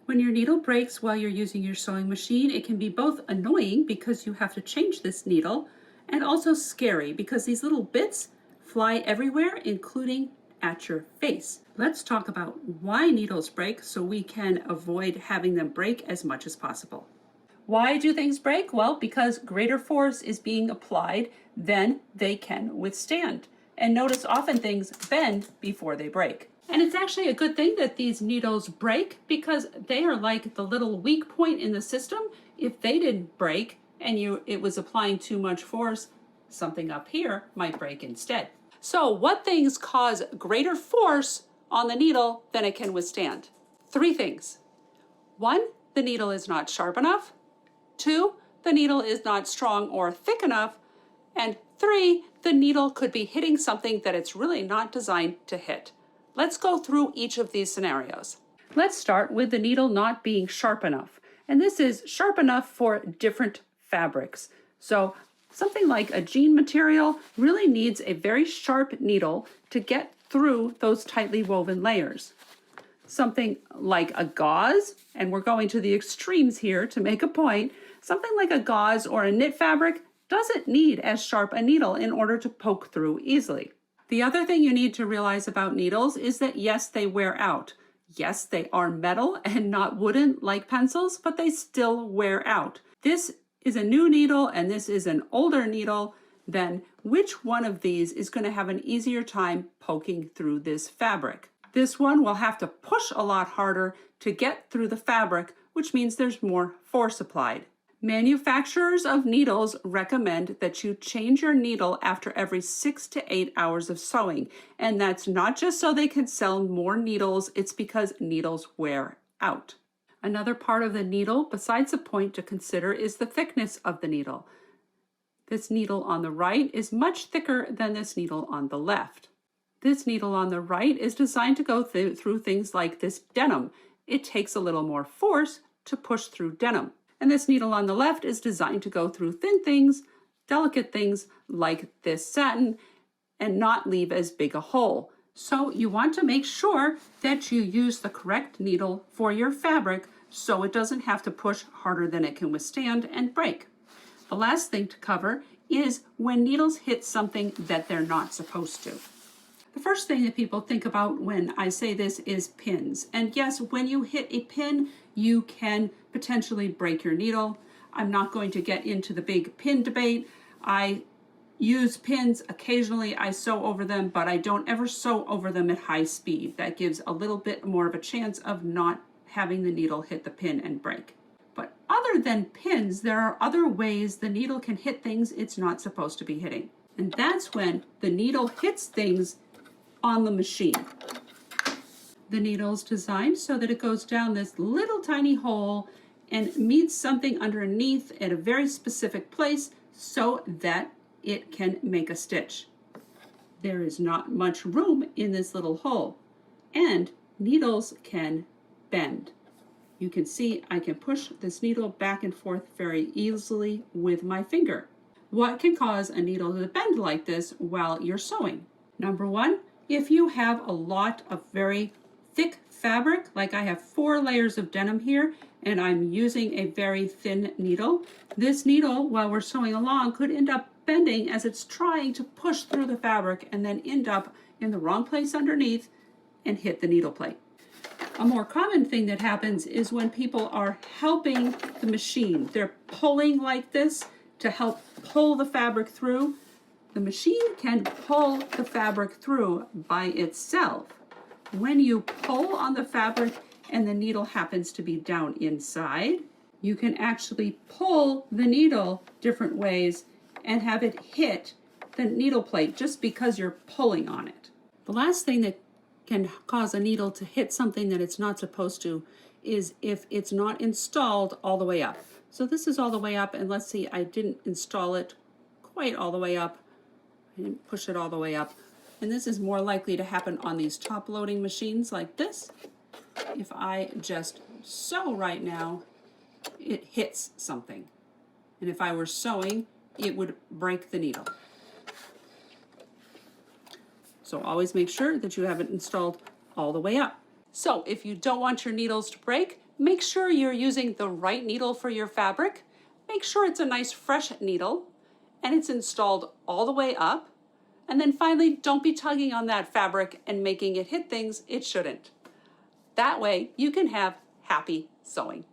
When your needle breaks while you're using your sewing machine, it can be both annoying because you have to change this needle and also scary because these little bits fly everywhere, including at your face. Let's talk about why needles break so we can avoid having them break as much as possible. Why do things break? Well, because greater force is being applied than they can withstand. And notice often things bend before they break. And it's actually a good thing that these needles break because they are like the little weak point in the system. If they didn't break and it was applying too much force, something up here might break instead. So what things cause greater force on the needle than it can withstand? 3 things. 1, the needle is not sharp enough. 2, the needle is not strong or thick enough. And 3, the needle could be hitting something that it's really not designed to hit. Let's go through each of these scenarios. Let's start with the needle not being sharp enough. And this is sharp enough for different fabrics. So something like a jean material really needs a very sharp needle to get through those tightly woven layers. Something like a gauze, and we're going to the extremes here to make a point, something like a gauze or a knit fabric doesn't need as sharp a needle in order to poke through easily. The other thing you need to realize about needles is that yes, they wear out. Yes, they are metal and not wooden like pencils, but they still wear out. This is a new needle and this is an older needle. Then which one of these is going to have an easier time poking through this fabric? This one will have to push a lot harder to get through the fabric, which means there's more force applied. Manufacturers of needles recommend that you change your needle after every 6 to 8 hours of sewing. And that's not just so they can sell more needles, it's because needles wear out. Another part of the needle, besides the point to consider, is the thickness of the needle. This needle on the right is much thicker than this needle on the left. This needle on the right is designed to go through things like this denim. It takes a little more force to push through denim. And this needle on the left is designed to go through thin things, delicate things like this satin, and not leave as big a hole. So you want to make sure that you use the correct needle for your fabric so it doesn't have to push harder than it can withstand and break. The last thing to cover is when needles hit something that they're not supposed to. The first thing that people think about when I say this is pins. And yes, when you hit a pin, you can potentially break your needle. I'm not going to get into the big pin debate. I use pins occasionally, I sew over them, but I don't ever sew over them at high speed. That gives a little bit more of a chance of not having the needle hit the pin and break. But other than pins, there are other ways the needle can hit things it's not supposed to be hitting. And that's when the needle hits things on the machine. The needle is designed so that it goes down this little tiny hole and meets something underneath at a very specific place so that it can make a stitch. There is not much room in this little hole, and needles can bend. You can see I can push this needle back and forth very easily with my finger. What can cause a needle to bend like this while you're sewing? Number 1, if you have a lot of very thick fabric, like I have 4 layers of denim here, and I'm using a very thin needle, this needle, while we're sewing along, could end up bending as it's trying to push through the fabric and then end up in the wrong place underneath and hit the needle plate. A more common thing that happens is when people are helping the machine. They're pulling like this to help pull the fabric through. The machine can pull the fabric through by itself. When you pull on the fabric and the needle happens to be down inside, you can actually pull the needle different ways and have it hit the needle plate just because you're pulling on it. The last thing that can cause a needle to hit something that it's not supposed to is if it's not installed all the way up. So this is all the way up, and let's see, I didn't install it quite all the way up. I didn't push it all the way up. And this is more likely to happen on these top loading machines like this. If I just sew right now, it hits something. And if I were sewing, it would break the needle. So always make sure that you have it installed all the way up. So if you don't want your needles to break, Make sure you're using the right needle for your fabric. Make sure it's a nice fresh needle and it's installed all the way up. And then finally, don't be tugging on that fabric and making it hit things it shouldn't. That way you can have happy sewing.